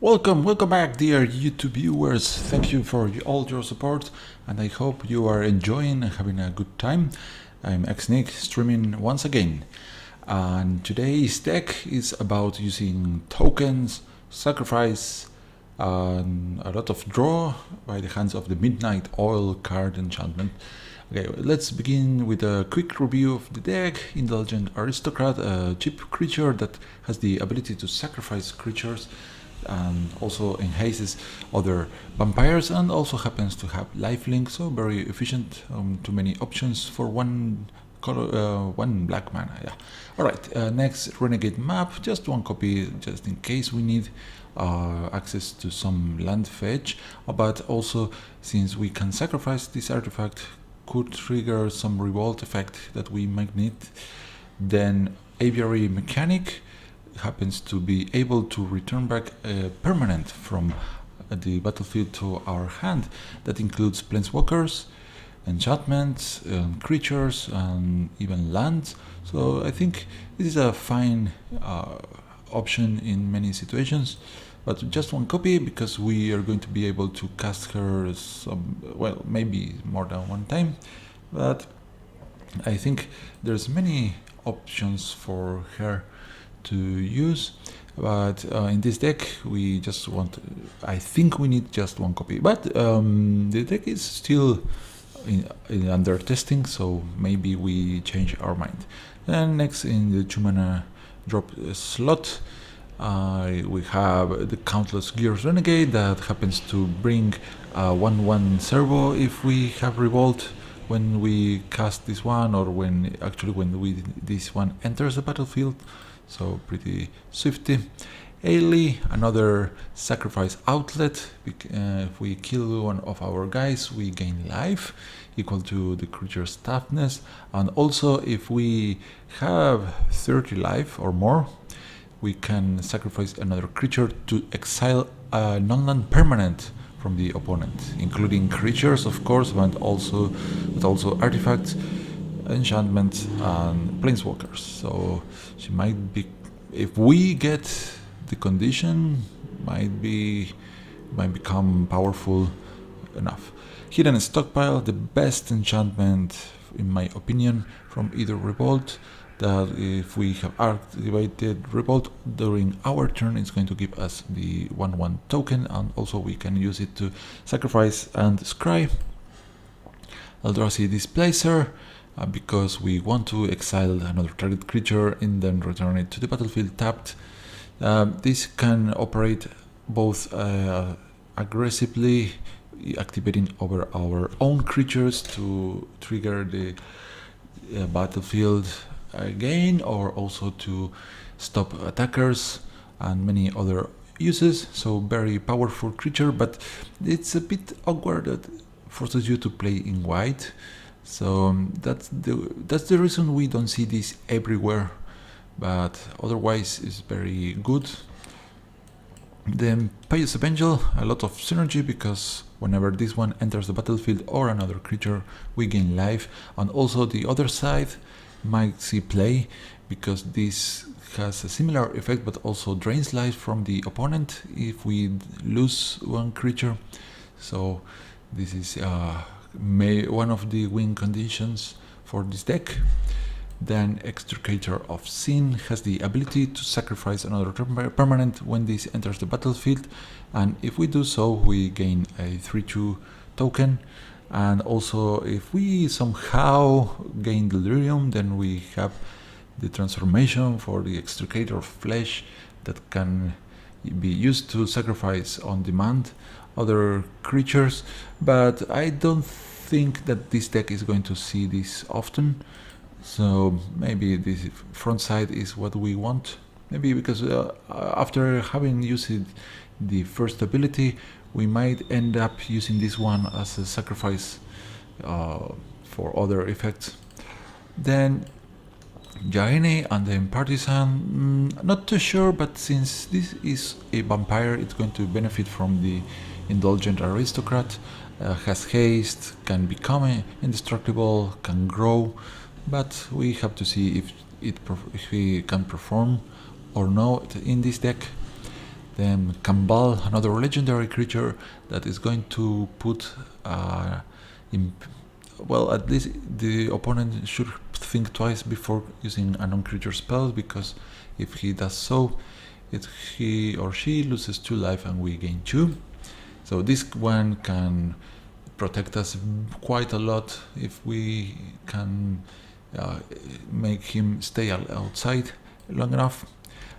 Welcome back, dear YouTube viewers. Thank you for all your support, and I hope you are enjoying and having a good time. I'm XNick streaming once again, and today's deck is about using tokens, sacrifice, and a lot of draw by the hands of the Midnight Oil card enchantment. Okay, let's begin with a quick review of the deck. Indulgent Aristocrat, a cheap creature that has the ability to sacrifice creatures and also enhances other vampires, and also happens to have lifelink, so very efficient. Too many options for one color, one black mana. Yeah. All right. Next, Renegade Map, just one copy, just in case we need access to some land fetch. But also, since we can sacrifice this artifact, could trigger some revolt effect that we might need. Then Aviary Mechanic happens to be able to return back a permanent from the battlefield to our hand. That includes planeswalkers, enchantments, creatures, and even lands. So I think this is a fine option in many situations, but just one copy because we are going to be able to cast her maybe more than one time. But I think there's many options for her to use, but in this deck we just I think we need just one copy, but the deck is still under testing, so maybe we change our mind. And next, in the 2-mana drop slot, we have the Countless Gears Renegade that happens to bring 1/1 servo if we have revolt when we cast this one, or when this one enters the battlefield. So pretty swifty. Ailey, another sacrifice outlet. If we kill one of our guys, we gain life equal to the creature's toughness. And also, if we have 30 life or more, we can sacrifice another creature to exile a non-land permanent from the opponent, including creatures, of course, but also artifacts, enchantments, and planeswalkers. So she might be, if we get the condition, might become powerful enough. Hidden Stockpile, the best enchantment in my opinion from either Revolt, that if we have activated Revolt during our turn, it's going to give us the 1/1 token, and also we can use it to sacrifice and scry. Eldrazi Displacer, because we want to exile another target creature and then return it to the battlefield tapped. This can operate both aggressively, activating over our own creatures to trigger the battlefield again, or also to stop attackers, and many other uses. So very powerful creature, but it's a bit awkward that forces you to play in white. So that's the reason we don't see this everywhere, but otherwise it's very good. Then Pious Evangel, a lot of synergy, because whenever this one enters the battlefield or another creature, we gain life. And also the other side might see play, because this has a similar effect, but also drains life from the opponent if we lose one creature. So this is one of the win conditions for this deck. Then Extricator of Sin has the ability to sacrifice another permanent when this enters the battlefield, and if we do so, we gain a 3/2 token. And also, if we somehow gain Delirium, then we have the transformation for the Extricator of Flesh that can be used to sacrifice on demand other creatures. But I don't think that this deck is going to see this often, so maybe this front side is what we want. Maybe because after having used the first ability, we might end up using this one as a sacrifice for other effects. Then Jaene and then Partisan, not too sure, but since this is a vampire, it's going to benefit from the Indulgent Aristocrat. Has haste, can become indestructible, can grow, but we have to see if he can perform or not in this deck. Then Kambal, another legendary creature that is going to put well, at least the opponent should think twice before using a non-creature spell, because if he does so, he or she loses 2 life and we gain 2. So this one can protect us quite a lot if we can make him stay outside long enough.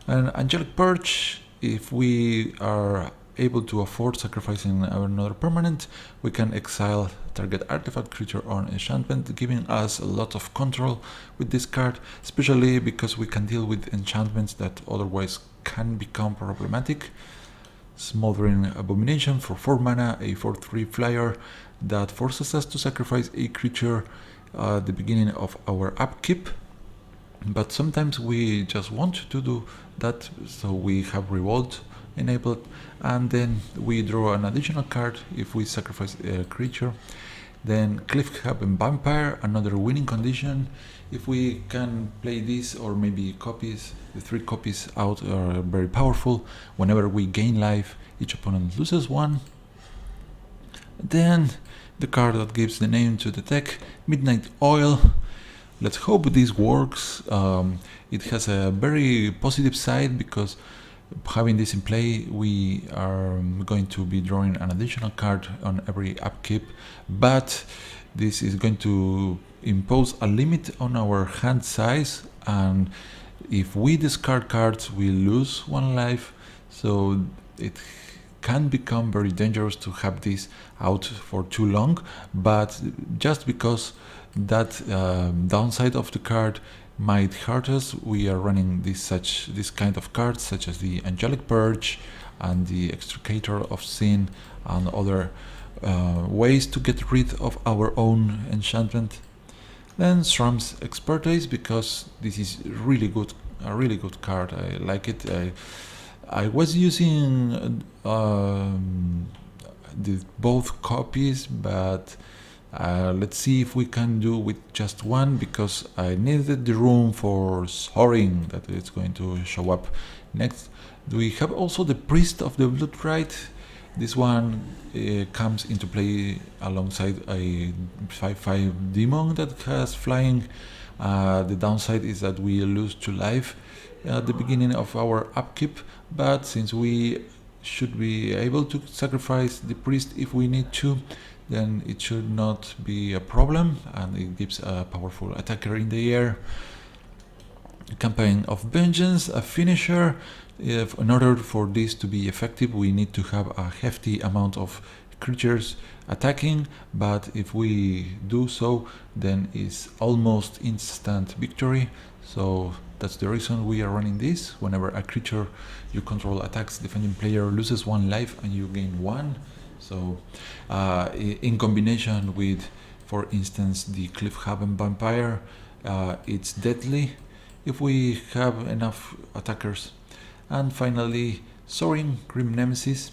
And Angelic Purge, if we are able to afford sacrificing another permanent, we can exile target artifact, creature, or enchantment, giving us a lot of control with this card, especially because we can deal with enchantments that otherwise can become problematic. Smothering Abomination for 4 mana, a 4/3 flyer that forces us to sacrifice a creature at the beginning of our upkeep. But sometimes we just want to do that, so we have Revolt enabled, and then we draw an additional card if we sacrifice a creature. Then Cliffhaven Vampire, another winning condition. If we can play this, or maybe copies, the 3 copies out are very powerful. Whenever we gain life, each opponent loses 1. Then the card that gives the name to the deck, Midnight Oil. Let's hope this works. It has a very positive side, because having this in play, we are going to be drawing an additional card on every upkeep, but this is going to impose a limit on our hand size, and if we discard cards, we lose 1 life, so it can become very dangerous to have this out for too long. But just because that downside of the card might hurt us, we are running this kind of cards, such as the Angelic Purge and the Extricator of Sin, and other ways to get rid of our own enchantment. Then Shram's Expertise, because this is a really good card. I like it. I was using both copies, but let's see if we can do with just one, because I needed the room for Soaring that is going to show up next. We have also the Priest of the Bloodrite. This one comes into play alongside a 5/5 demon that has flying. The downside is that we lose 2 life at the beginning of our upkeep, but since we should be able to sacrifice the priest if we need to, then it should not be a problem, and it gives a powerful attacker in the air. Campaign of Vengeance, a finisher. In order for this to be effective, we need to have a hefty amount of creatures attacking, but if we do so, then it's almost instant victory. So that's the reason we are running this. Whenever a creature you control attacks, defending player loses 1 life and you gain 1. So in combination with, for instance, the Cliffhaven Vampire, it's deadly if we have enough attackers. And finally, Soaring Grim Nemesis,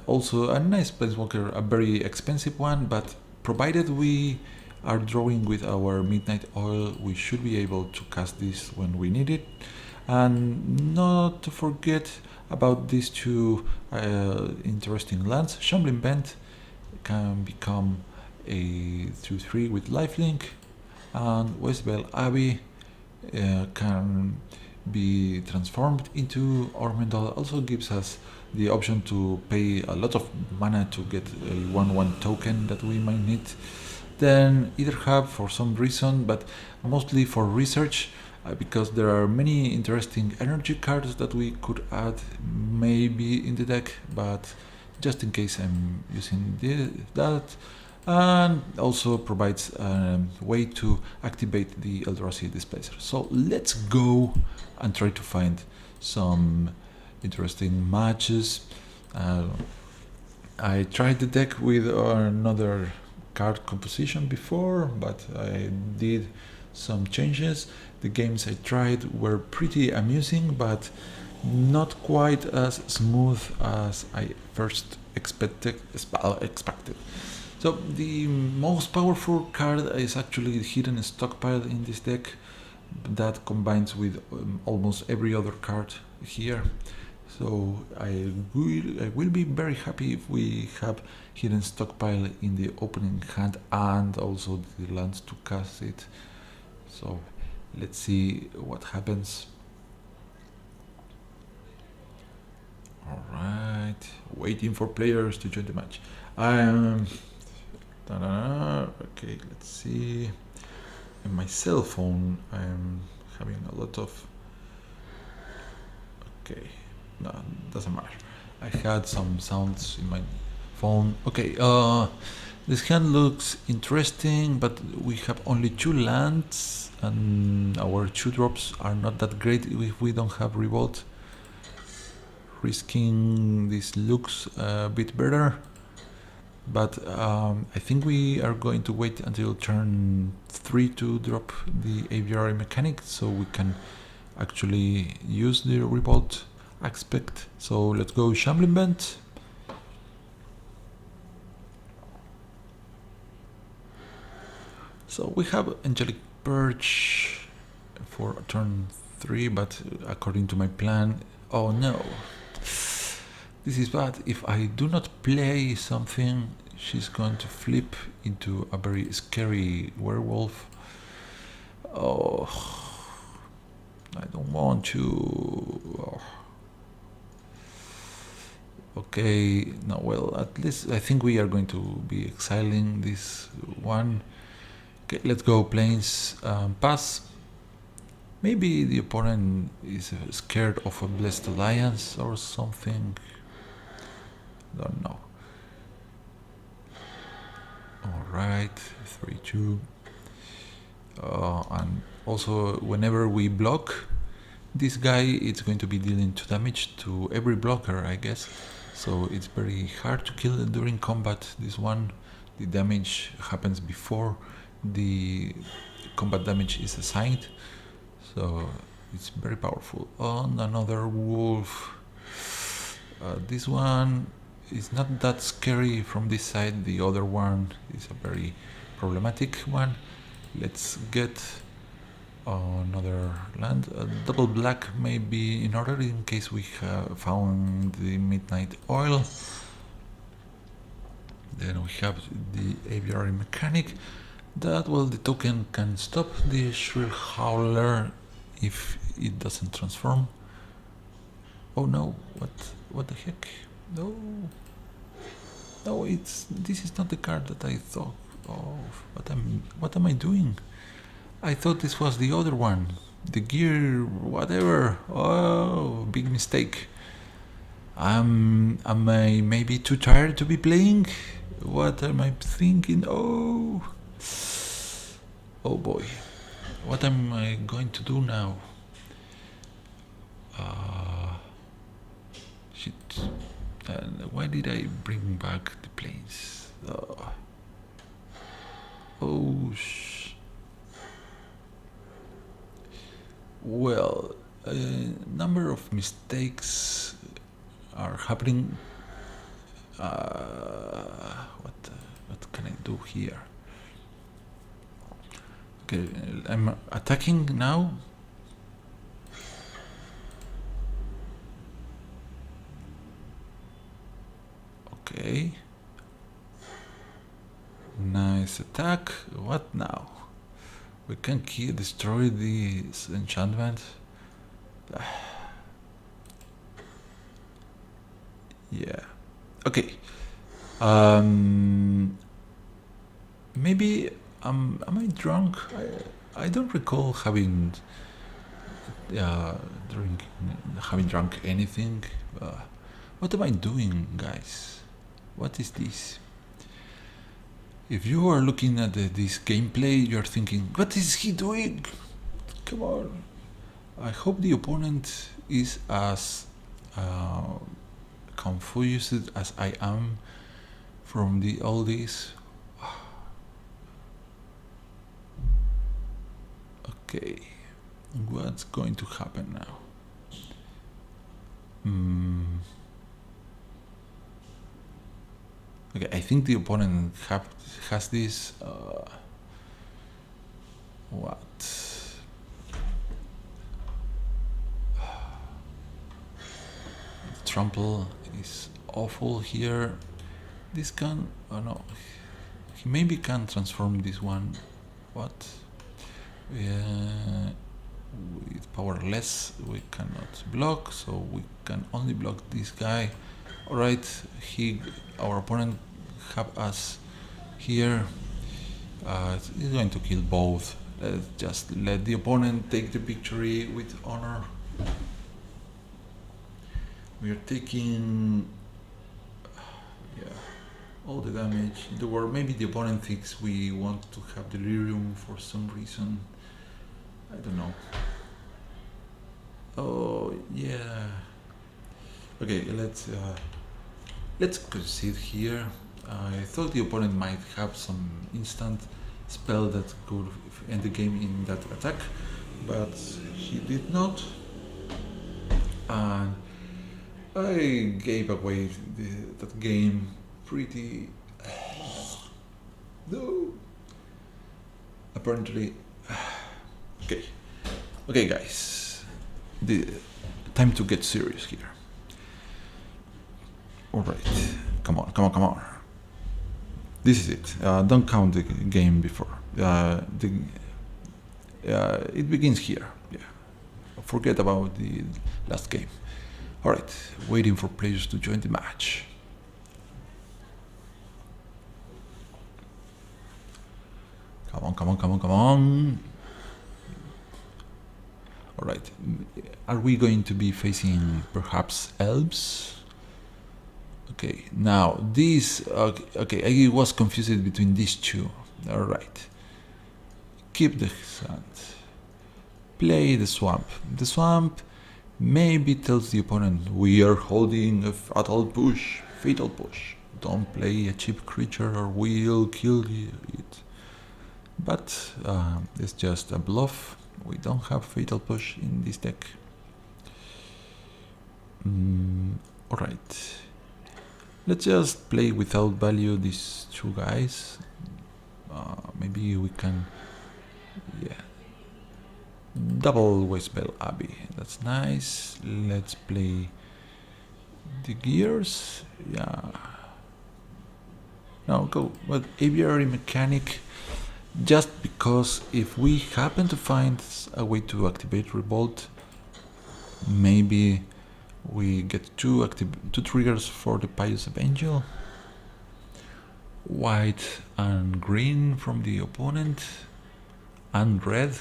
also a nice planeswalker, a very expensive one, but provided we are drawing with our Midnight Oil, we should be able to cast this when we need it. And not to forget about these 2 interesting lands. Shambling Bent can become a 2/3 with lifelink, and Westvale Abbey can be transformed into Ormental. Also gives us the option to pay a lot of mana to get a 1/1 token that we might need. Then Either Hub for some reason, but mostly for research, because there are many interesting energy cards that we could add maybe in the deck, but just in case I'm using that. And also provides a way to activate the Eldrazi Displacer. So let's go and try to find some interesting matches. I tried the deck with another card composition before, but I did some changes. The games I tried were pretty amusing, but not quite as smooth as I first expected. So the most powerful card is actually the Hidden Stockpile in this deck, that combines with almost every other card here. So I will be very happy if we have hidden stockpile in the opening hand and also the lands to cast it. So let's see what happens. Alright, waiting for players to join the match. Okay, let's see. In my cell phone, I'm having a lot of. Okay, no, doesn't matter. I had some sounds in my phone. Okay, this hand looks interesting, but we have only 2 lands, and our 2 drops are not that great if we don't have revolt. Risking this looks a bit better, but I think we are going to wait until turn 3 to drop the aviary mechanic, so we can actually use the revolt aspect. So let's go Shambling Bent. So we have Angelic Perch for turn 3, but according to my plan, oh no, this is bad. If I do not play something, she's going to flip into a very scary werewolf. Oh, I don't want to. Oh. Okay, no, well, at least I think we are going to be exiling this one. Okay, let's go plains pass. Maybe the opponent is scared of a Blessed Alliance or something. Don't know. Alright, 3-2. And also, whenever we block this guy, it's going to be dealing 2 damage to every blocker, I guess. So it's very hard to kill during combat. This one, the damage happens before the combat damage is assigned. So it's very powerful. On another wolf. This one is not that scary from this side. The other one is a very problematic one. Let's get another land. Double black maybe in order in case we have found the midnight oil. Then we have the aviary mechanic. That, well, the token can stop the Shrill Howler if it doesn't transform. Oh no, what the heck? No, this is not the card that I thought of. What am I doing? I thought this was the other one, the gear whatever. Oh, big mistake. Am I maybe too tired to be playing? What am I thinking? Oh boy, what am I going to do now? Shit. Why did I bring back the planes? Well, a number of mistakes are happening. What can I do here? Okay, I'm attacking now. Okay. Nice attack. What now? We can destroy this enchantment. Yeah. Okay. Maybe am I drunk? I don't recall having drunk anything. What am I doing, guys? What is this? If you are looking at this gameplay, you're thinking, what is he doing? Come on. I hope the opponent is as confused as I am from all this. Okay, what's going to happen now? Okay, I think the opponent has this. What? trample is awful here. This can, oh no, he maybe can transform this one, but with powerless we cannot block, so we can only block this guy. Alright, our opponent have us here. He's going to kill both. Let's just let the opponent take the victory with honor. We are taking all the damage in the world. Maybe the opponent thinks we want to have delirium for some reason. I don't know. Oh yeah. Okay, let's concede here. I thought the opponent might have some instant spell that could end the game in that attack, but he did not. And I gave away that game pretty. No. Apparently. Okay, guys. The time to get serious here. All right. Come on. This is it. Don't count the game before. It begins here. Yeah. Forget about the last game. All right. Waiting for players to join the match. Come on. All right. Are we going to be facing perhaps elves? Okay, now this, okay, I was confused between these two. Alright. Keep the sand. Play the swamp. The swamp maybe tells the opponent we are holding a fatal push. Don't play a cheap creature or we'll kill it. But it's just a bluff. We don't have fatal push in this deck. Alright. Let's just play without value these two guys. Maybe we can, double Wastebell Abbey. That's nice. Let's play the gears. Yeah. Now go with Aviary Mechanic. Just because if we happen to find a way to activate Revolt, maybe we get two triggers for the Pious Evangel. White and green from the opponent, and red,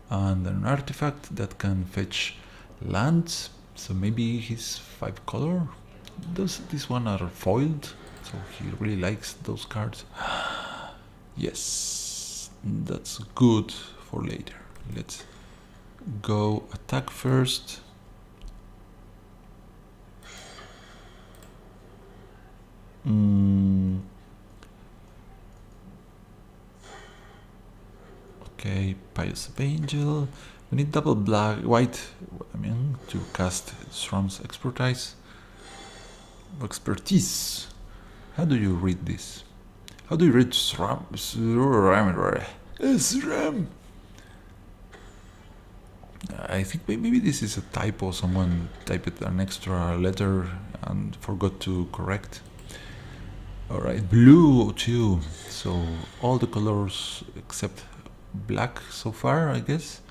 and an artifact that can fetch lands. So maybe he's 5 color. This one are foiled, so he really likes those cards. Yes, that's good for later. Let's go attack first. Okay, Pious Evangel. We need double white, to cast Sram's Expertise. How do you read this? How do you read Sram? Sram. I think maybe this is a typo. Someone typed an extra letter and forgot to correct. Alright, blue too. So all the colors except black so far, I guess.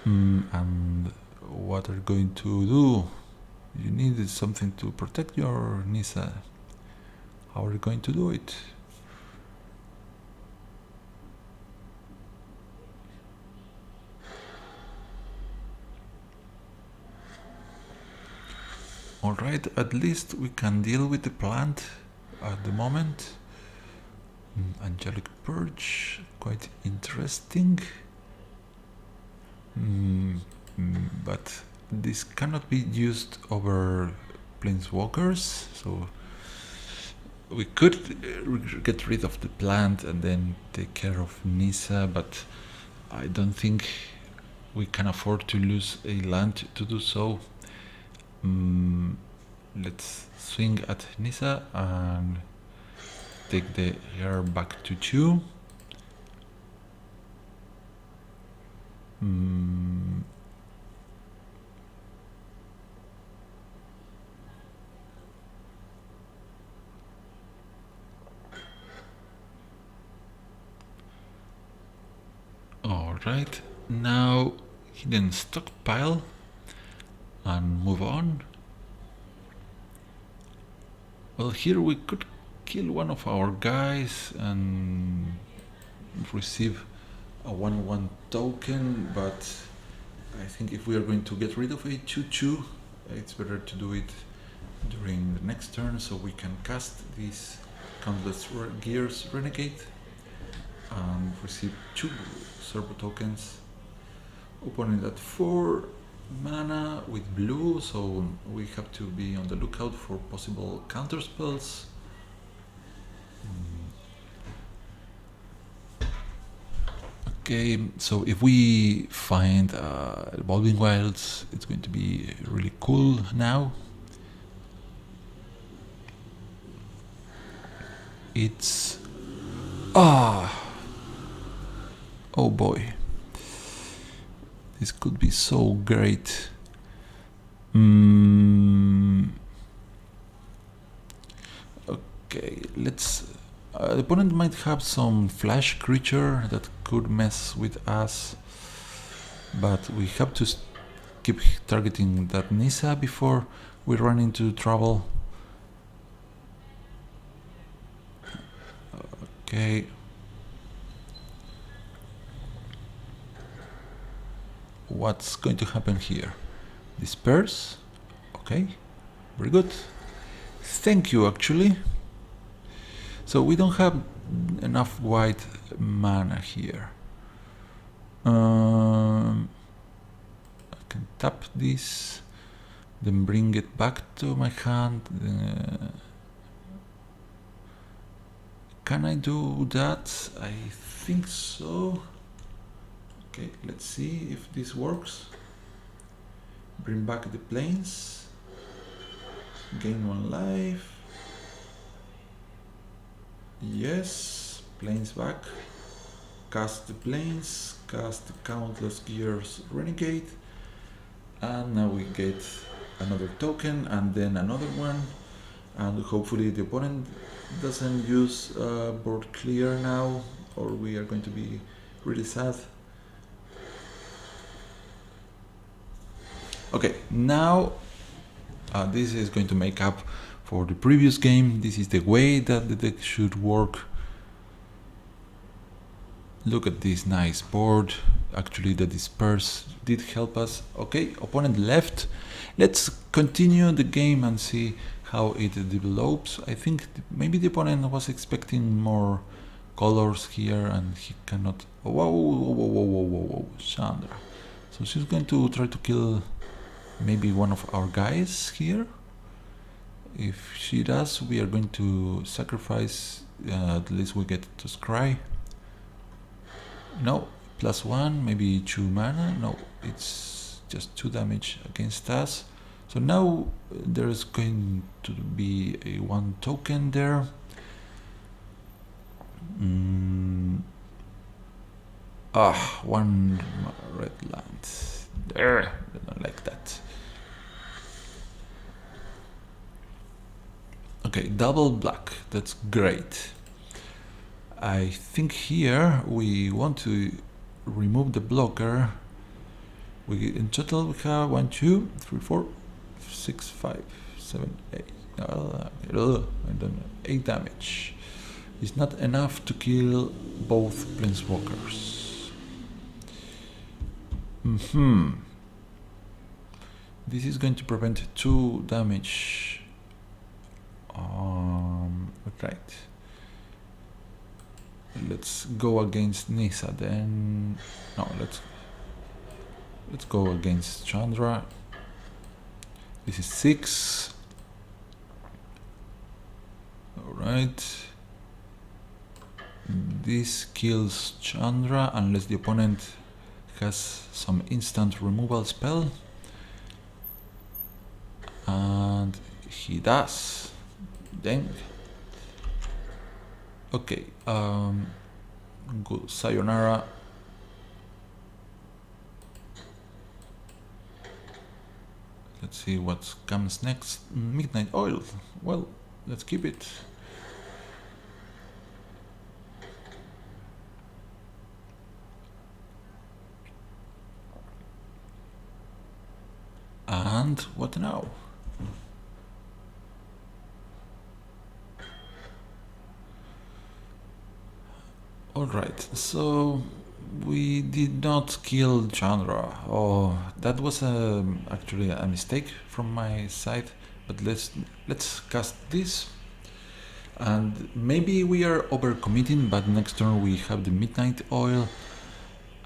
And what are you going to do? You needed something to protect your Nissa. How are you going to do it? Alright, at least we can deal with the plant at the moment. Angelic Purge, quite interesting. But this cannot be used over Planeswalkers, so we could get rid of the plant and then take care of Nissa, but I don't think we can afford to lose a land to do so. Let's swing at Nissa and take the hair back to 2. Right, now hidden stockpile and move on. Well, here we could kill one of our guys and receive a 1-1 token, but I think if we are going to get rid of a 2-2, it's better to do it during the next turn, so we can cast this Countless Gears Renegade and receive 2 servo tokens. Opponent at 4 mana with blue, so we have to be on the lookout for possible counter spells. Okay, so if we find Evolving Wilds, it's going to be really cool now. It's... oh boy. This could be so great. Okay, let's... the opponent might have some flash creature that could mess with us, but we have to keep targeting that Nissa before we run into trouble. Okay. What's going to happen here? Disperse. Okay, very good. Thank you, actually. So we don't have enough white mana here. I can tap this, then bring it back to my hand. Can I do that? I think so. Okay, let's see if this works. Bring back the planes. Gain 1 life. Yes, planes back. Cast the planes. Cast the Countless Gears Renegade. And now we get another token and then another one. And hopefully the opponent doesn't use board clear now, or we are going to be really sad. Okay, now this is going to make up for the previous game. This is the way that the deck should work. Look at this nice board. Actually, the disperse did help us. Okay, opponent left. Let's continue the game and see how it develops. I think maybe the opponent was expecting more colors here and he cannot... whoa, Chandra. So she's going to try to kill maybe one of our guys here. If she does, we are going to sacrifice, at least we get to scry. No, +1, maybe 2 mana. No, it's just 2 damage against us. So now there's going to be a 1 token there. One red land. There, I don't like that. Okay, double black, that's great. I think here we want to remove the blocker. In total we have 1, 2, 3, 4, 6, 5, 7, 8. I don't know, 8 damage. It's not enough to kill both planeswalkers. This is going to prevent 2 damage. Right. Let's go against Nissa then. No, let's go against Chandra. This is 6. Alright. This kills Chandra unless the opponent has some instant removal spell. And he does. Dang. Okay, good. Sayonara. Let's see what comes next. Midnight Oil. Well, let's keep it. And what now? Alright, so we did not kill Chandra. Oh, that was actually a mistake from my side. But let's cast this. And maybe we are overcommitting, but next turn we have the Midnight Oil.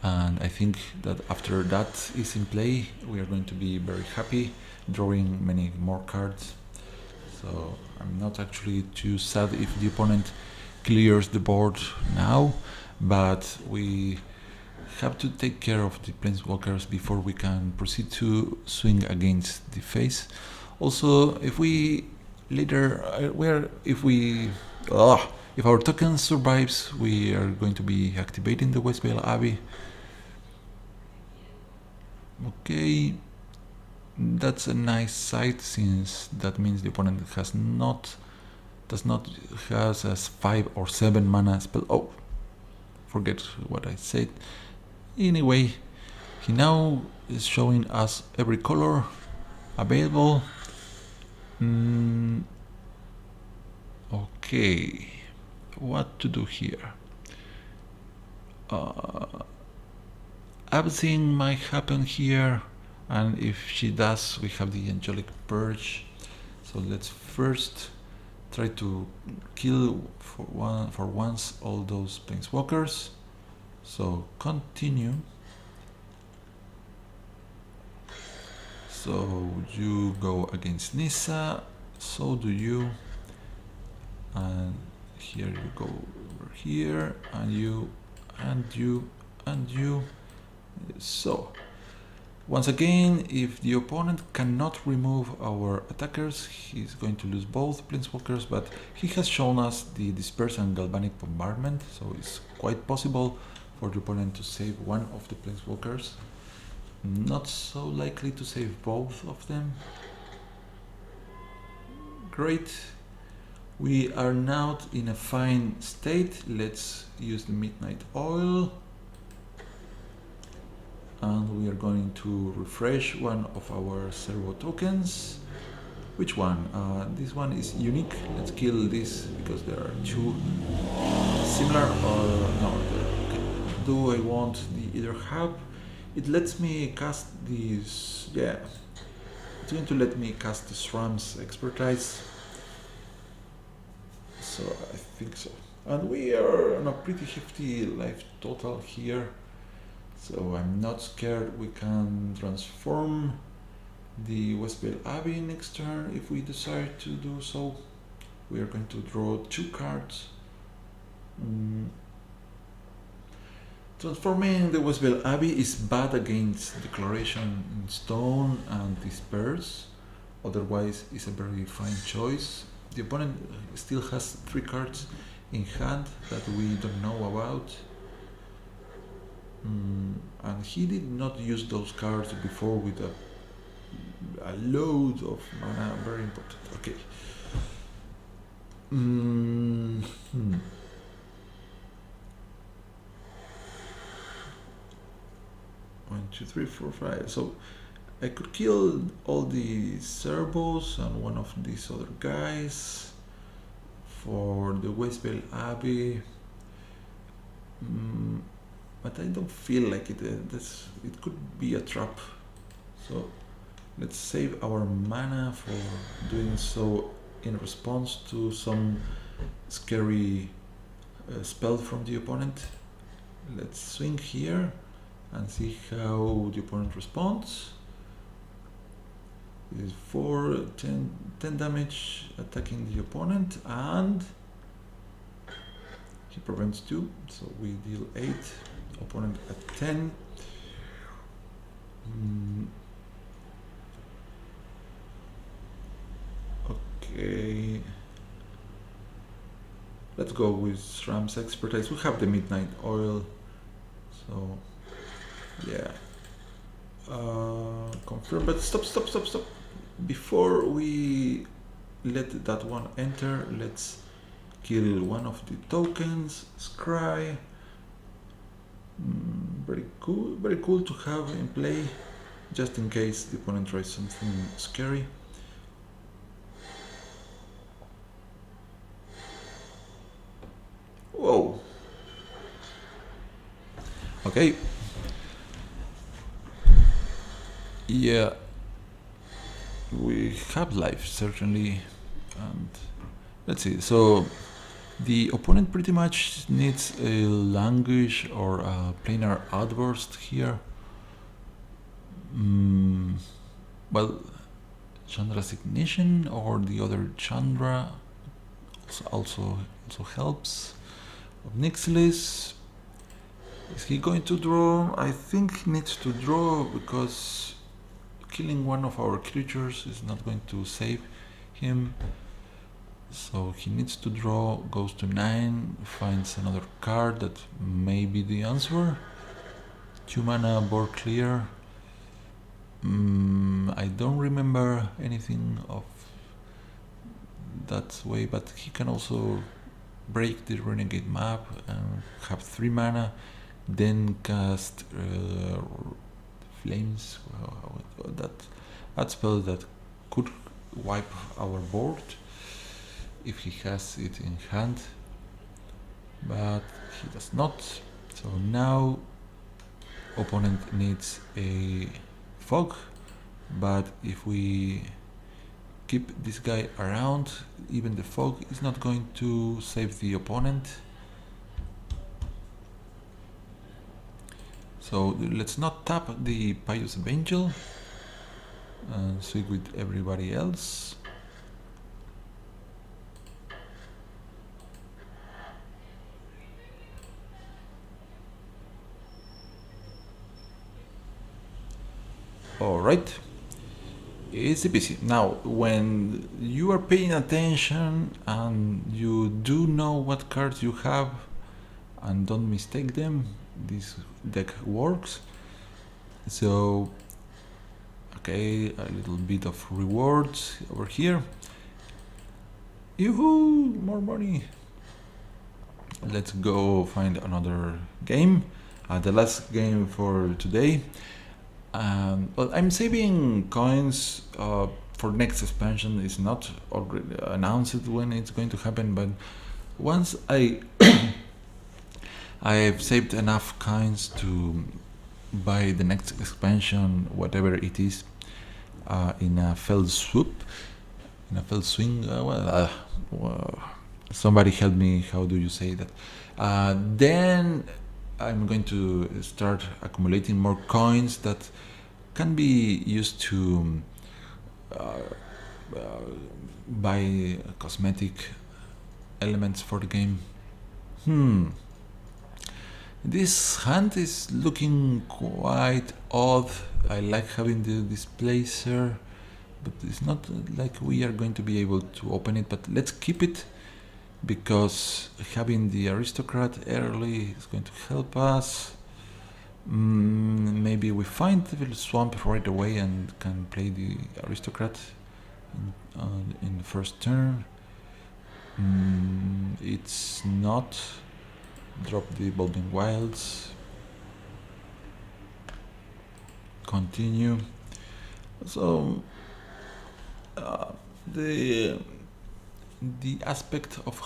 And I think that after that is in play, we are going to be very happy, drawing many more cards. So I'm not actually too sad if the opponent clears the board now, but we have to take care of the planeswalkers before we can proceed to swing against the face. Also, if we later if our token survives, we are going to be activating the Westvale Abbey. Okay, that's a nice sight, since that means the opponent has a 5 or 7 mana spell. Oh, forget what I said. Anyway, he now is showing us every color available. Okay, what to do here? Everything might happen here, and if she does, we have the Angelic Purge. So let's first try to kill for once all those planeswalkers. So continue. So you go against Nissa, so do you, and here you go over here, and you, and you, and you. So once again, if the opponent cannot remove our attackers, he's going to lose both planeswalkers, but he has shown us the Disperse and Galvanic Bombardment, so it's quite possible for the opponent to save one of the planeswalkers. Not so likely to save both of them. Great. We are now in a fine state. Let's use the Midnight Oil. And we are going to refresh one of our servo tokens. Which one? This one is unique. Let's kill this because there are two similar. No, okay. Do I want the Either Have? It lets me cast these. Yeah, it's going to let me cast the Shram's Expertise. So I think so. And we are on a pretty hefty life total here. So I'm not scared. We can transform the Westvale Abbey next turn if we decide to do so. We are going to draw 2 cards. Transforming the Westvale Abbey is bad against Declaration in Stone and Disperse. Otherwise, it's a very fine choice. The opponent still has 3 cards in hand that we don't know about. And he did not use those cards before with a load of mana. Very important. Okay. 1, 2, 3, 4, 5. So I could kill all the servos and one of these other guys for the Westvale Abbey. But I don't feel like it. It could be a trap. So let's save our mana for doing so in response to some scary spell from the opponent. Let's swing here and see how the opponent responds. It is 4, 10 damage attacking the opponent, and he prevents 2, so we deal 8, opponent at 10. Okay, let's go with Shram's Expertise. We have the Midnight Oil, so yeah. Confirm, but stop. Before we let that one enter, let's kill one of the tokens. Scry. Very cool to have in play. just in case the opponent tries something scary. Whoa. Okay. Yeah, we have life certainly, and let's see. So the opponent pretty much needs a language or a planar outburst here. Well, Chandra's ignition or the other Chandra also helps. Nixilis, is he going to draw? I think he needs to draw because killing one of our creatures is not going to save him. So he needs to draw, goes to 9, finds another card that may be the answer. 2 mana, board clear. I don't remember anything of that way, but he can also break the Renegade map and have 3 mana, then cast Flames, that spell that could wipe our board if he has it in hand, but he does not. So now opponent needs a fog, but if we keep this guy around, even the fog is not going to save the opponent. So let's not tap the Pious Evangel and swing with everybody else. Alright, easy peasy. Now, when you are paying attention and you do know what cards you have and don't mistake them, this deck works. So, okay, a little bit of rewards over here. Yoo-hoo, more money. Let's go find another game. The last game for today. Well, I'm saving coins for next expansion. It's not already announced when it's going to happen, but once I've saved enough coins to buy the next expansion, whatever it is, in a fell swoop, in a fell swing. Somebody help me. How do you say that? Then I'm going to start accumulating more coins that can be used to buy cosmetic elements for the game. This hand is looking quite odd. I like having the displacer, but it's not like we are going to be able to open it, but let's keep it because having the aristocrat early is going to help us. Maybe we find the swamp right away and can play the aristocrat in the first turn. It's not. Drop the Evolving Wilds. Continue. So the aspect of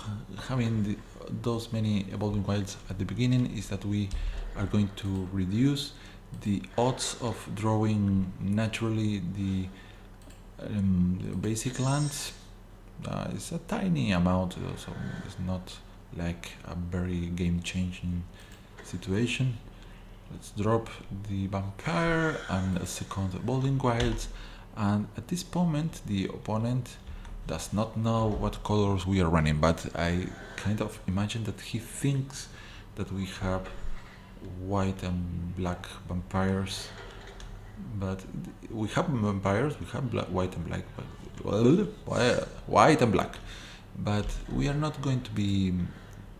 having those many Evolving Wilds at the beginning is that we are going to reduce the odds of drawing naturally the basic lands. It's a tiny amount, so it's not like a very game-changing situation. Let's drop the Vampire and a second Evolving Wilds, and at this moment the opponent does not know what colors we are running, but I kind of imagine that he thinks that we have white and black vampires, but we have vampires, we have white and black, but white and black, but we are not going to be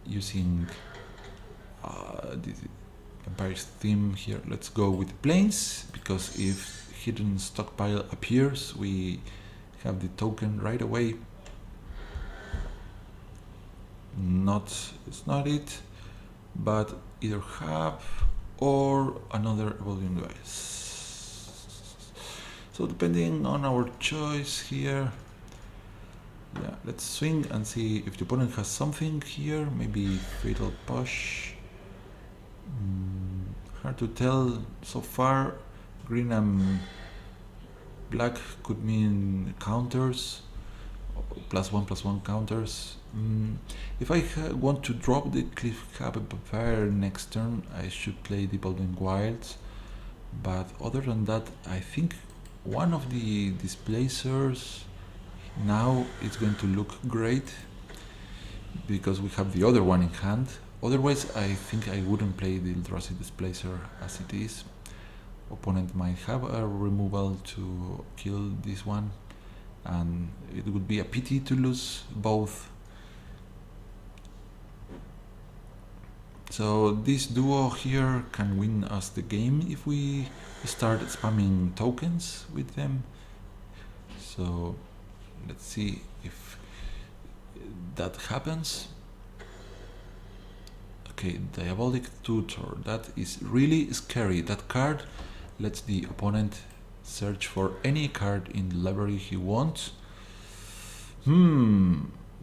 using the vampires theme here. Let's go with plains, because if hidden stockpile appears, we have the token right away. It's not it, but either have or another Evolving Wilds. So depending on our choice here, yeah, let's swing and see if the opponent has something here. Maybe Fatal Push. Hard to tell so far. Green and black could mean counters, +1/+1 counters. If I want to drop the Cliffhaven Vampire next turn, I should play the Evolving Wilds. But other than that, I think one of the displacers now is going to look great because we have the other one in hand. Otherwise, I think I wouldn't play the Eldrazi Displacer as it is. Opponent might have a removal to kill this one, and it would be a pity to lose both. So this duo here can win us the game if we start spamming tokens with them. So let's see if that happens. Okay, Diabolic Tutor, that is really scary. That card lets the opponent search for any card in the library he wants.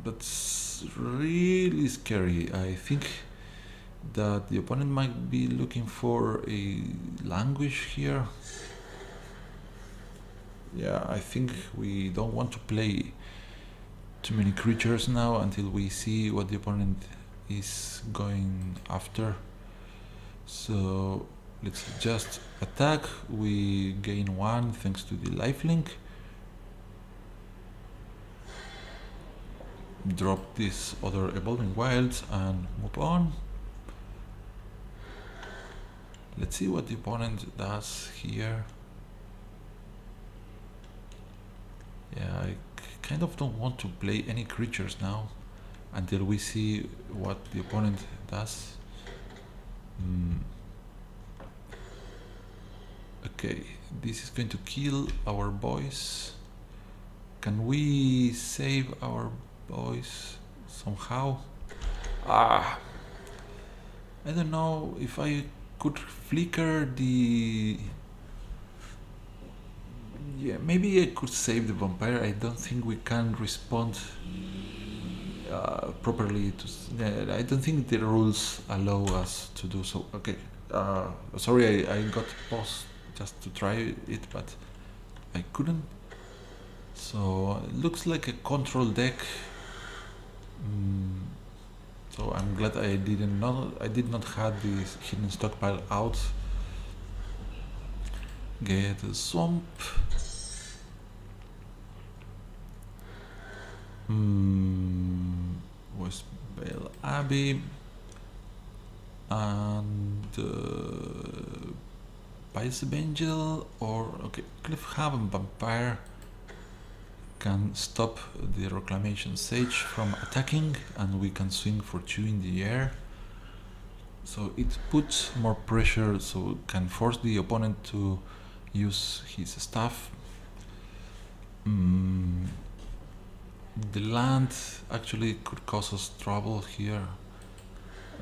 That's really scary. I think that the opponent might be looking for a Languish here. Yeah, I think we don't want to play too many creatures now until we see what the opponent is going after. So let's just attack. We gain 1 thanks to the lifelink. Drop this other Evolving Wilds and move on. Let's see what the opponent does here. Yeah, I kind of don't want to play any creatures now until we see what the opponent does. Okay, this is going to kill our boys. Can we save our boys somehow? I don't know if I could flicker the... Yeah, maybe I could save the vampire. I don't think we can respond properly to... I don't think the rules allow us to do so. Okay, sorry, I got paused just to try it, but I couldn't. So it looks like a control deck. So I'm glad I did not have this hidden stockpile out. Get a swamp. Westbale Abbey and Bicep Angel, or okay, Cliffhaven Vampire can stop the Reclamation Sage from attacking, and we can swing for 2 in the air. So it puts more pressure, so it can force the opponent to use his staff. The land actually could cause us trouble here,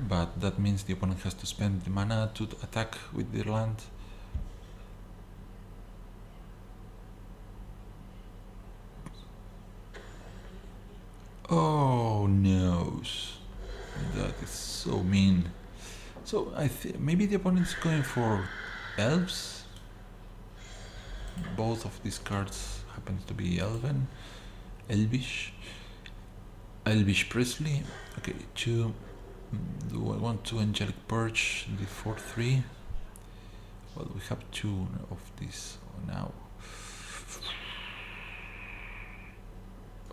but that means the opponent has to spend the mana to attack with the land. Oh no, that is so mean. So maybe the opponent is going for elves. Both of these cards happen to be elvish Presley. Okay, 2. Do I want to Angelic Purge the 4/3? Well, we have 2 of these now.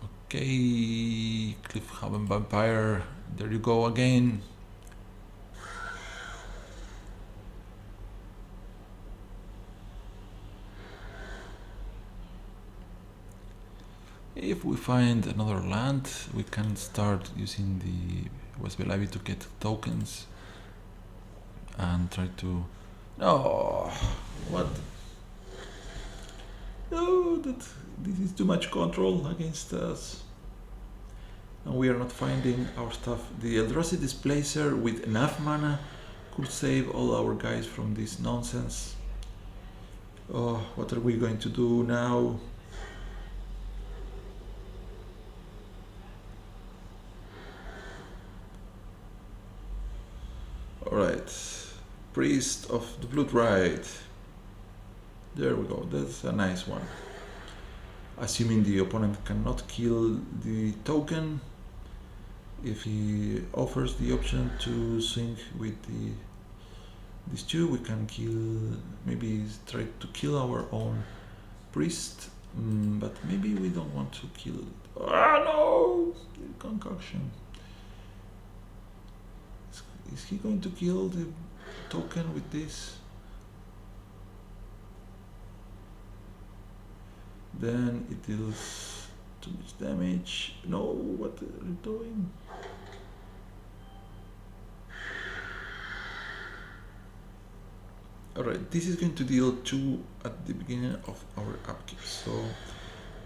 Okay, Cliffhaven Vampire, there you go again. If we find another land, we can start using the Westbale Abbey to get tokens and try to... No! What? No, this is too much control against us. And we are not finding our stuff. The Eldrazi Displacer with enough mana could save all our guys from this nonsense. Oh, what are we going to do now? Alright. Priest of the Blood Rite. There we go, that's a nice one. Assuming the opponent cannot kill the token, if he offers the option to swing with these two, we can kill, maybe try to kill our own priest, but maybe we don't want to kill it. Ah no! The concoction. Is he going to kill the token with this? Then it deals too much damage. No, what are you doing? Alright, this is going to deal 2 at the beginning of our upkeep. So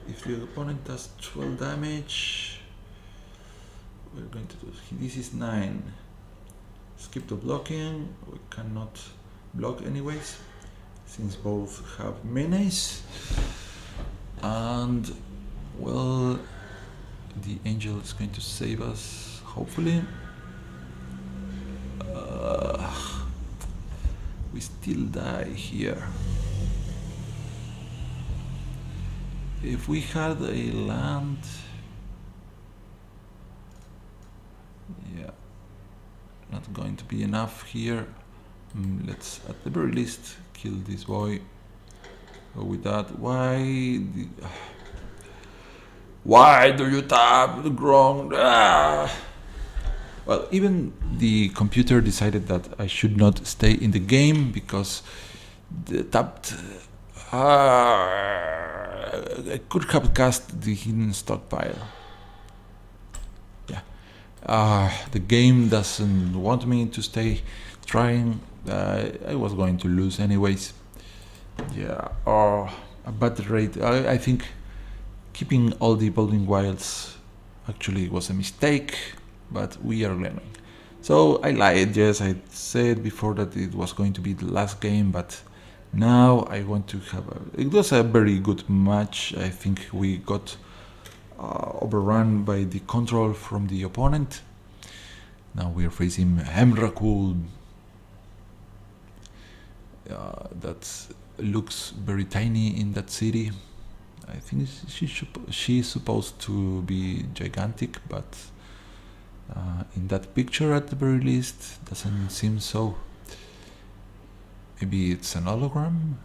if the opponent does 12 damage, we're going to do this is 9. Skip the blocking. We cannot block anyways, since both have menace. And well, the angel is going to save us, hopefully. We still die here. If we had a land, yeah, not going to be enough here. Let's at the very least kill this boy. With that, why do you tap the ground? Well, even the computer decided that I should not stay in the game because the tapped. I could have cast the hidden stockpile. Yeah. The game doesn't want me to stay trying. I was going to lose anyways. Yeah. A bad rate. I think keeping all the Evolving Wilds actually was a mistake, but we are learning. So I lied, yes, I said before that it was going to be the last game, but now I want to have it was a very good match. I think we got overrun by the control from the opponent. Now we are facing Emrakul. That looks very tiny in that city. I think she's supposed to be gigantic, but in that picture at the very least doesn't seem so. Maybe it's an hologram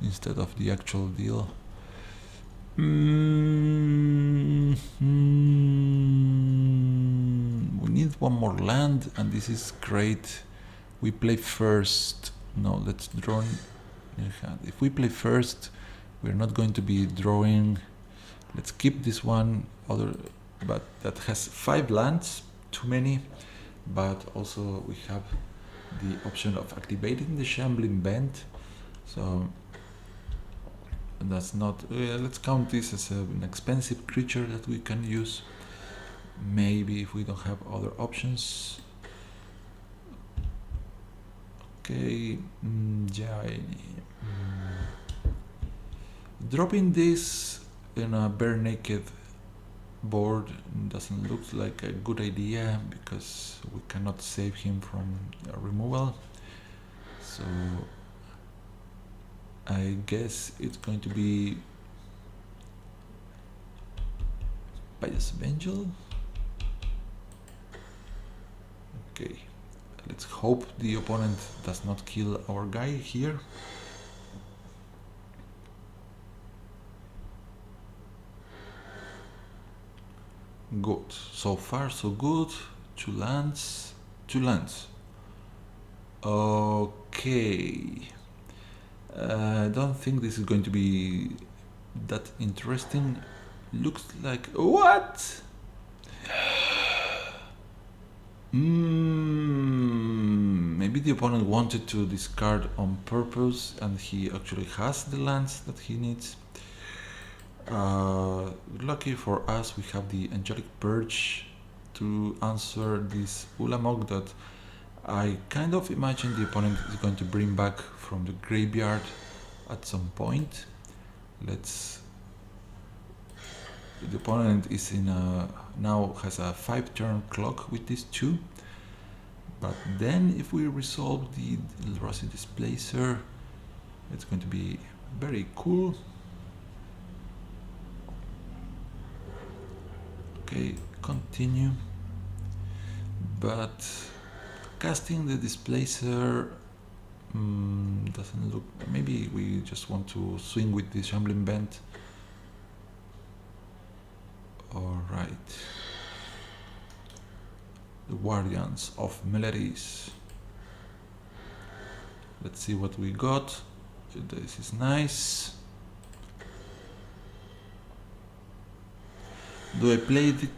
instead of the actual deal. We need one more land, and this is great. We play first. No, let's draw new hand. If we play first, we're not going to be drawing. Let's keep this one, but that has 5 lands, too many. But also we have the option of activating the Shambling Bend. So that's not. Let's count this as an expensive creature that we can use. Maybe if we don't have other options. Okay, dropping this in a bare naked board doesn't look like a good idea because we cannot save him from removal. So I guess it's going to be Pious Evangel. Okay, let's hope the opponent does not kill our guy here. Good. So far, so good. 2 lands. 2 lands. Okay. I don't think this is going to be that interesting. Looks like... What? Maybe the opponent wanted to discard on purpose and he actually has the lands that he needs. Lucky for us, we have the Angelic Purge to answer this Ulamog that I kind of imagine the opponent is going to bring back from the graveyard at some point. The opponent is now has a 5-turn clock with these 2. But then if we resolve the Eldrazi Displacer, it's going to be very cool. Okay, continue. But casting the Displacer doesn't look... Maybe we just want to swing with the Shambling Vent. Alright. The Guardians of Meletis. Let's see what we got. This is nice. Do I play the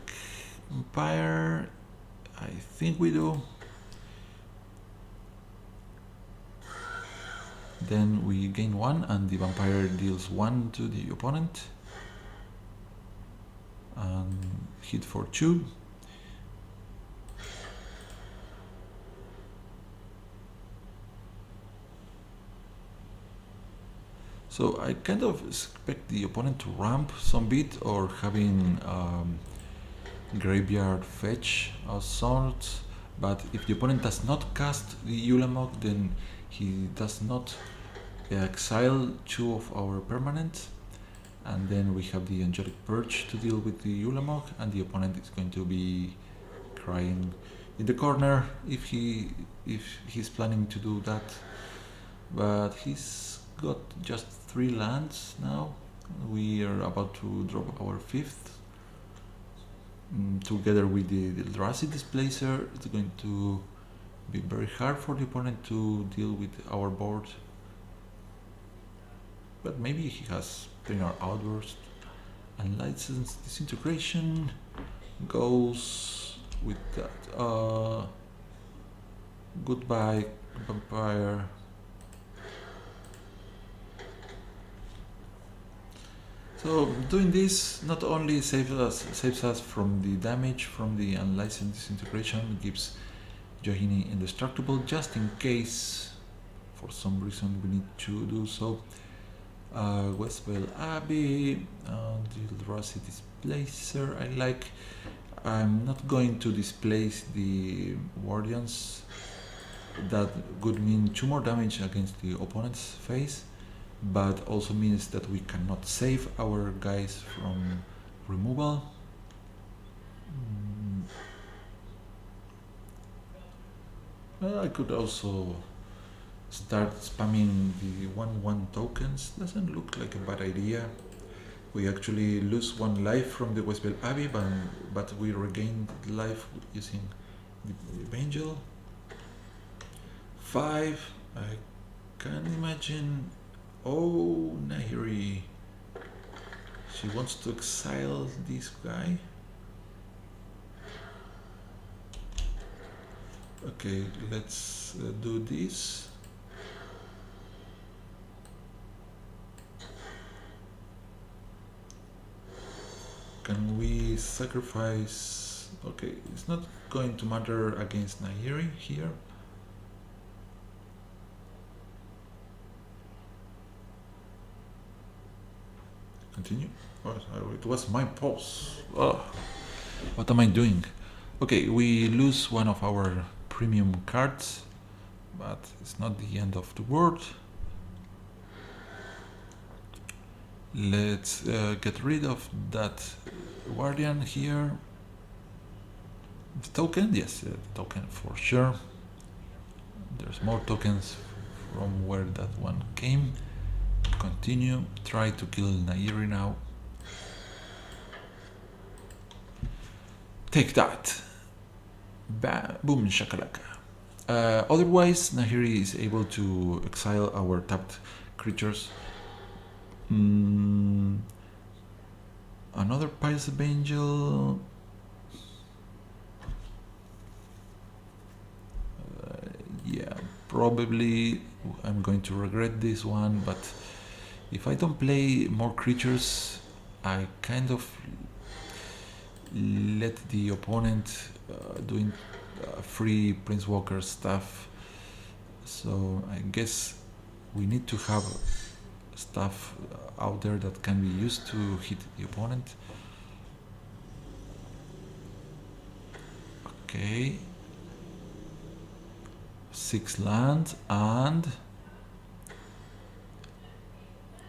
Vampire? I think we do. Then we gain 1 and the Vampire deals 1 to the opponent. And hit for 2. So I kind of expect the opponent to ramp some bit or having graveyard fetch of sorts, but if the opponent does not cast the Ulamog, then he does not exile 2 of our permanents, and then we have the Angelic Purge to deal with the Ulamog, and the opponent is going to be crying in the corner if he's planning to do that. But he's got just 3 lands now. We are about to drop our 5th. Together with the Eldrazi Displacer, it's going to be very hard for the opponent to deal with our board. But maybe he has Planar Outburst. And Licensed Disintegration goes with that. Goodbye, Vampire. So doing this not only saves us from the damage from the Unlicensed Disintegration, gives Johini indestructible just in case for some reason we need to do so. Westvale Abbey, the Eldrazi Displacer I like. I'm not going to displace the Guardians. That would mean 2 more damage against the opponent's face, but also means that we cannot save our guys from removal. Well, I could also start spamming the 1/1 tokens. Doesn't look like a bad idea. We actually lose 1 life from the Westvale Abbey, but we regain life using the Evangel. 5. I can imagine. Oh, Nahiri. She wants to exile this guy. Okay, let's do this. Can we sacrifice? Okay, it's not going to matter against Nahiri here. Continue. Oh, it was my pause. Oh, what am I doing? Okay, we lose 1 of our premium cards, but it's not the end of the world. Let's get rid of that Guardian here. The token? Yes, the token for sure. There's more tokens from where that one came. Continue. Try to kill Nahiri now. Take that. Boom shakalaka. Otherwise, Nahiri is able to exile our tapped creatures. Another Pious Evangel. Yeah, probably I'm going to regret this one, but if I don't play more creatures, I kind of let the opponent doing free Planeswalker stuff. So I guess we need to have stuff out there that can be used to hit the opponent. Okay, 6 land, and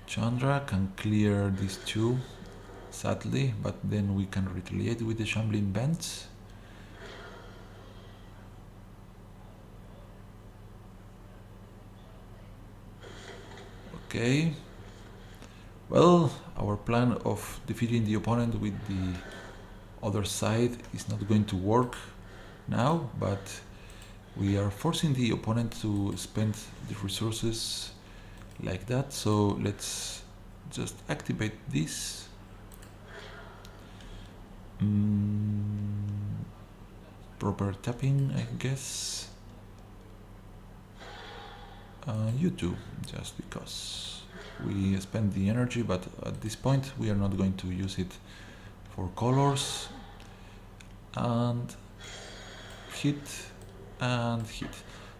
Chandra can clear these 2, sadly, but then we can retaliate with the Shambling Bends. Okay, well, our plan of defeating the opponent with the other side is not going to work now, but we are forcing the opponent to spend the resources like that, so let's just activate this. Proper tapping, I guess. You too, just because we spend the energy, but at this point we are not going to use it for colors. And hit and hit.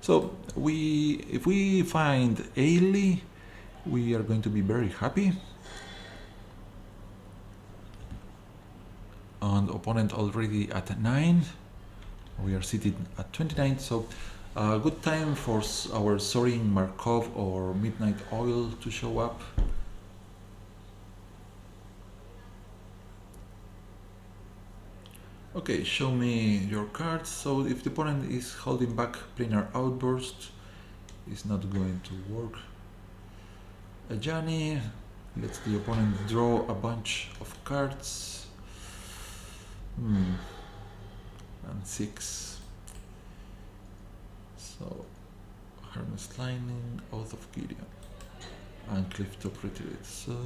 So if we find Ailey, we are going to be very happy. And opponent already at 9. We are sitting at 29, so a good time for our Soaring Markov or Midnight Oil to show up. Okay, show me your cards. So if the opponent is holding back Planar Outburst, it's not going to work. Ajani lets the opponent draw a bunch of cards. And 6. So Harness Lightning, Oath of Gideon, and Clifftop Retreat. So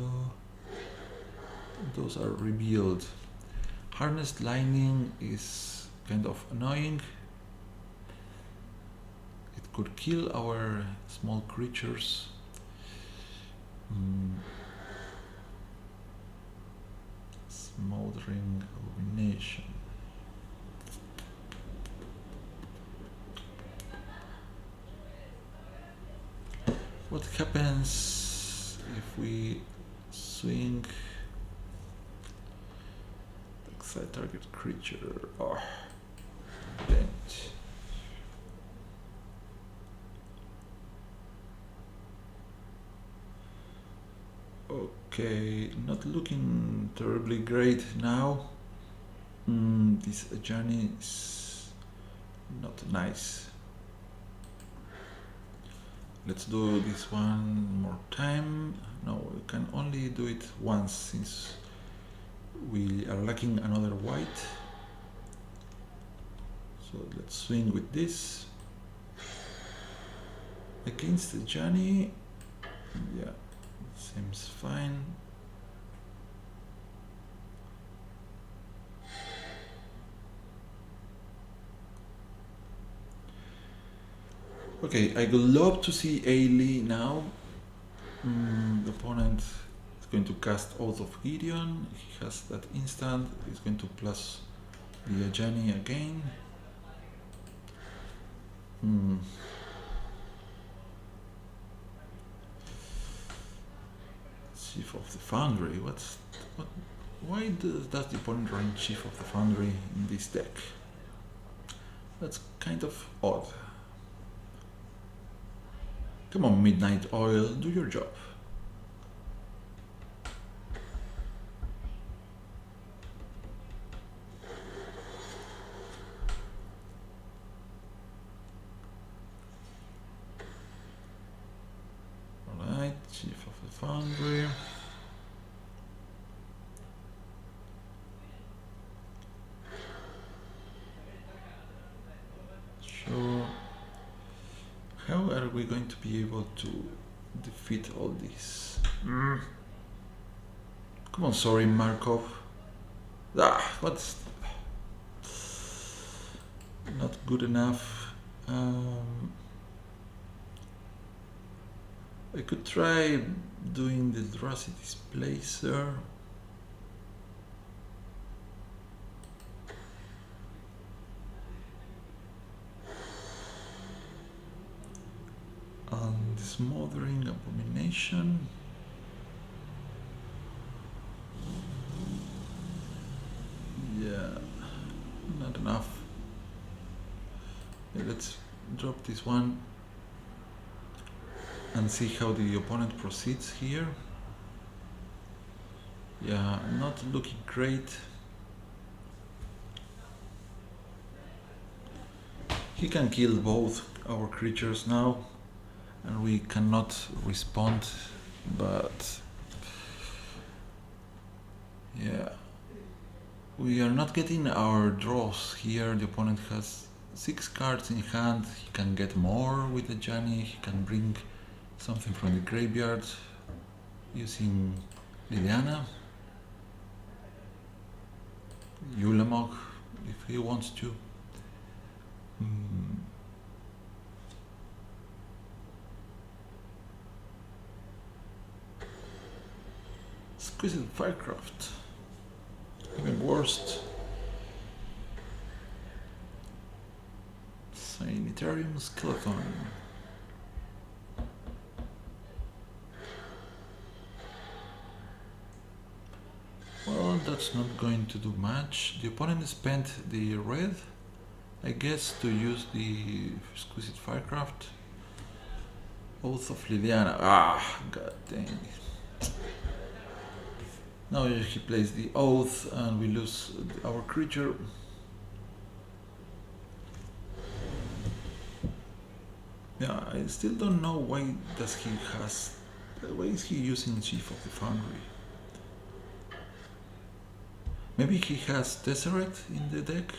those are revealed. Harnessed Lightning is kind of annoying. It could kill our small creatures. Smoldering Abomination. What happens if we swing exile target creature? Oh, damn it. Okay, not looking terribly great now. This journey is not nice. Let's do this one more time. No, we can only do it once since we are lacking another white. So let's swing with this. Against the Johnny, yeah, seems fine. Okay, I would love to see Ailey now. The opponent is going to cast Oath of Gideon. He has that instant. He's going to plus the Ajani again. Chief of the Foundry. Why does the opponent run Chief of the Foundry in this deck? That's kind of odd. Come on, Midnight Oil, do your job. Alright, Chief of the Foundry. Sure. How are we going to be able to defeat all this? Come on, sorry, Markov. What's not good enough? I could try doing the Drasity Displacer. And the Smothering Abomination. not enough. Okay, let's drop this one and see how the opponent proceeds here. Yeah, not looking great. He can kill both our creatures now, and we cannot respond, but yeah, we are not getting our draws here. The opponent has 6 cards in hand. He can get more with the Ajani. He can bring something from the graveyard using Liliana, Yulamog if he wants to. Exquisite Firecraft, even worse. Sanitarium Skeleton. Well, that's not going to do much. The opponent spent the red, I guess, to use the Exquisite Firecraft. Oath of Liliana. Ah, god dang it. Now he plays the Oath and we lose our creature. Yeah, I still don't know why is he using Chief of the Foundry? Maybe he has Tesseract in the deck?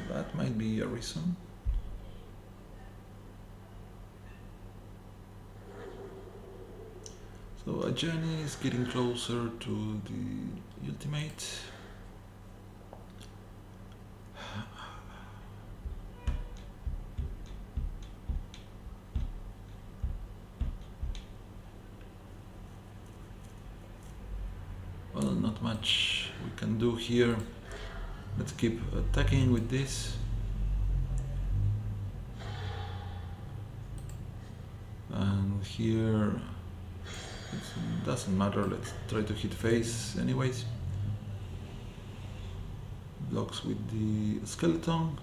That might be a reason. So Ajani is getting closer to the ultimate. Well, not much we can do here. Let's keep attacking with this. And here it doesn't matter, let's try to hit face anyways. Blocks with the skeleton.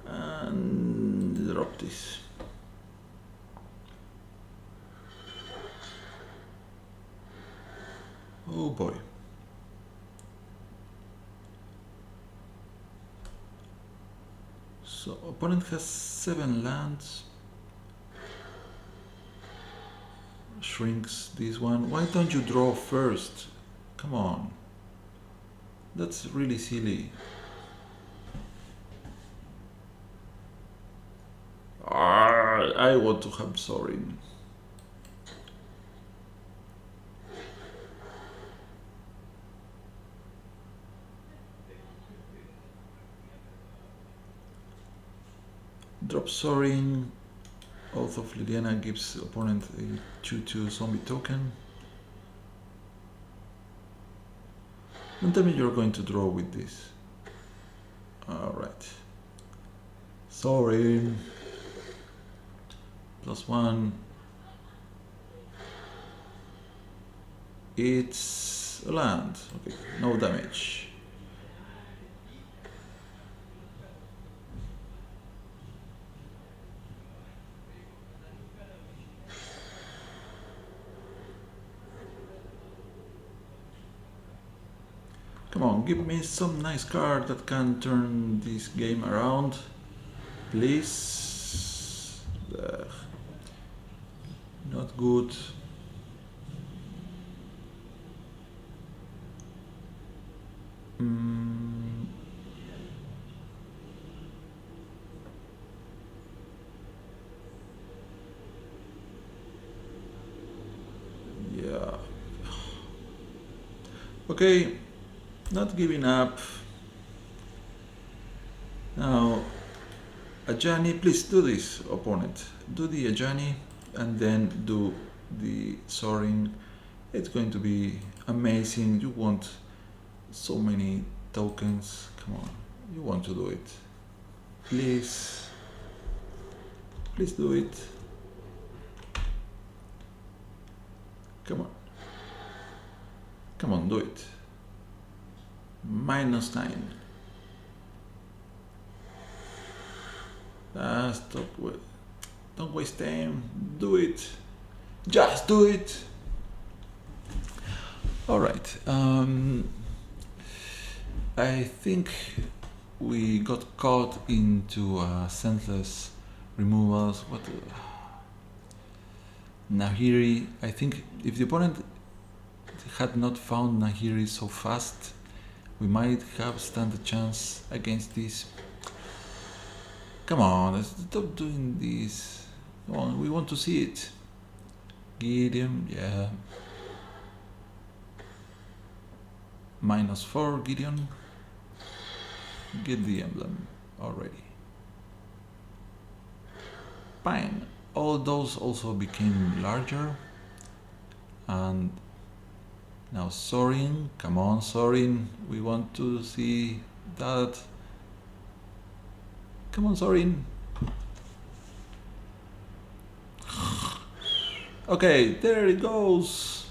And drop this. Oh boy. So opponent has 7 lands. Shrinks this one. Why don't you draw first? Come on. That's really silly. I want to have Sorin. Drop Sorin. Oath of Liliana gives opponent a 2/2 zombie token. Don't tell me you're going to draw with this. Alright. Sorin. +1. It's a land. Okay, no damage. Come on, give me some nice card that can turn this game around, please. Not good. Yeah. Okay, not giving up. Now, Ajani, please do this, opponent. Do the Ajani and then do the Sorin. It's going to be amazing. You won't So many tokens. Come on, you want to do it. Please. Please do it. Come on. Come on, do it. -9. Stop. Don't waste time. Do it. Just do it. All right. I think we got caught into senseless removals. What? Nahiri. I think if the opponent had not found Nahiri so fast, we might have stand a chance against this. Come on, stop doing this. Come on, we want to see it. Gideon, yeah. -4, Gideon. Get the emblem already. Fine. All those also became larger. And now Sorin, come on Sorin, we want to see that. Come on Sorin. Okay, there it goes.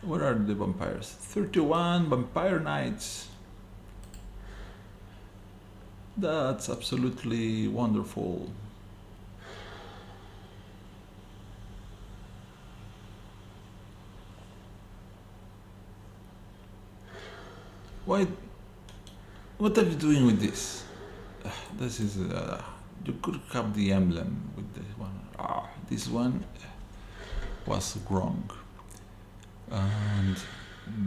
Where are the vampires? 31 vampire knights. That's absolutely wonderful. Why? What are you doing with this? This is. You could have the emblem with this one. This one was wrong. And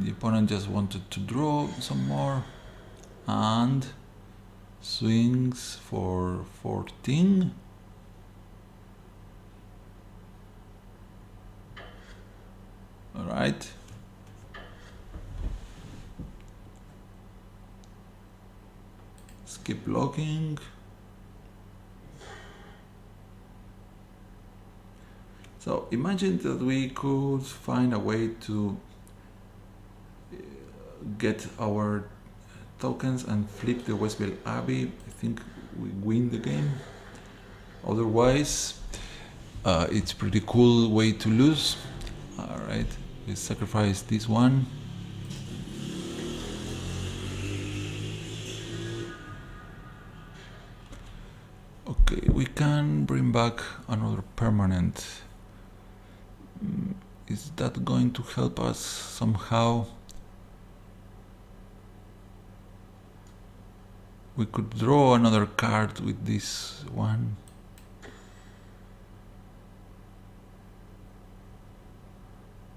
the opponent just wanted to draw some more. And swings for 14. Alright. Skip blocking. So imagine that we could find a way to get our tokens and flip the Westvale Abbey. I think we win the game. Otherwise, it's pretty cool way to lose. Alright, we sacrifice this one. Okay, we can bring back another permanent. Is that going to help us somehow? We could draw another card with this one.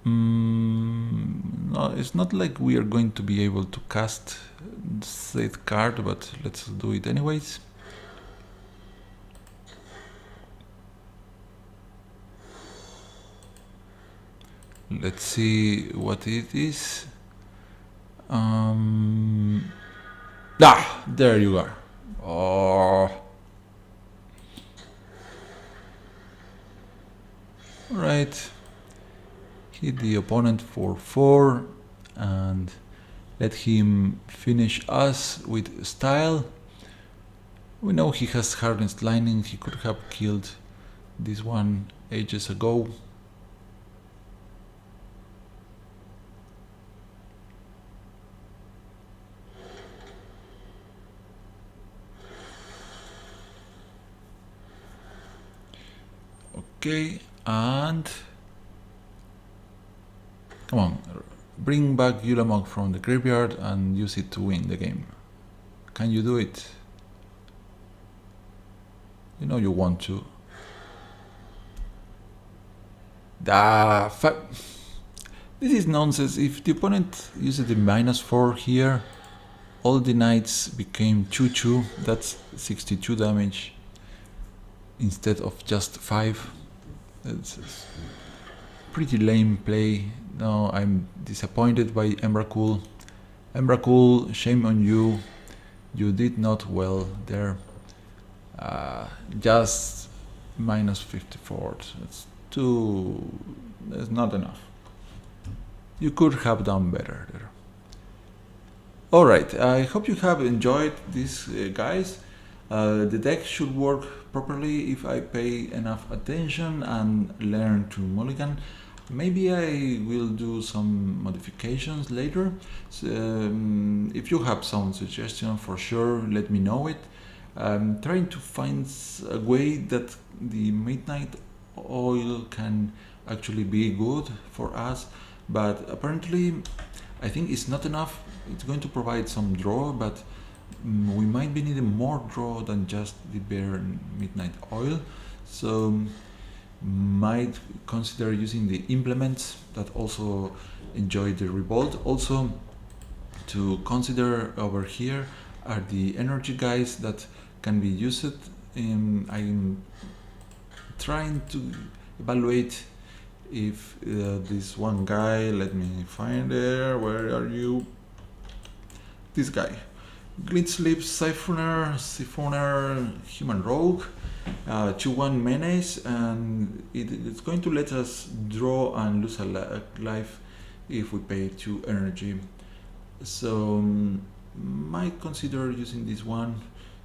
No, it's not like we are going to be able to cast said card, but let's do it anyways. Let's see what it is. There you are. Oh. Right. Hit the opponent for 4 and let him finish us with style. We know he has Hardened Lightning. He could have killed this one ages ago. Okay, and come on, bring back Yulamog from the graveyard and use it to win the game. Can you do it? You know you want to. This is nonsense. If the opponent uses the -4 here, all the knights became 2/2. That's 62 damage instead of just 5. It's pretty lame play. No, I'm disappointed by Emrakul. Emrakul, shame on you. You did not well there. Just -54. That's not enough. You could have done better there. Alright, I hope you have enjoyed this, guys. The deck should work properly if I pay enough attention and learn to mulligan. Maybe I will do some modifications later. So, if you have some suggestion, for sure, let me know it. I'm trying to find a way that the midnight oil can actually be good for us, but apparently I think it's not enough. It's going to provide some draw, but we might be needing more draw than just the bare midnight oil. So might consider using the implements that also enjoy the revolt. Also to consider over here are the energy guys that can be used. I'm trying to evaluate if this one guy, let me find there, where are you? This guy, Glitslip, Siphoner, Human Rogue, 2-1 menace, and it's going to let us draw and lose a life if we pay 2 energy. So might consider using this one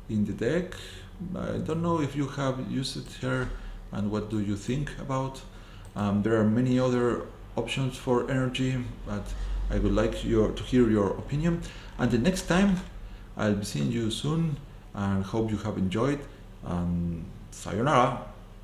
in the deck. I don't know if you have used it here and what do you think about. There are many other options for energy, but I would like to hear your opinion. And the next time I'll be seeing you soon and hope you have enjoyed. Sayonara.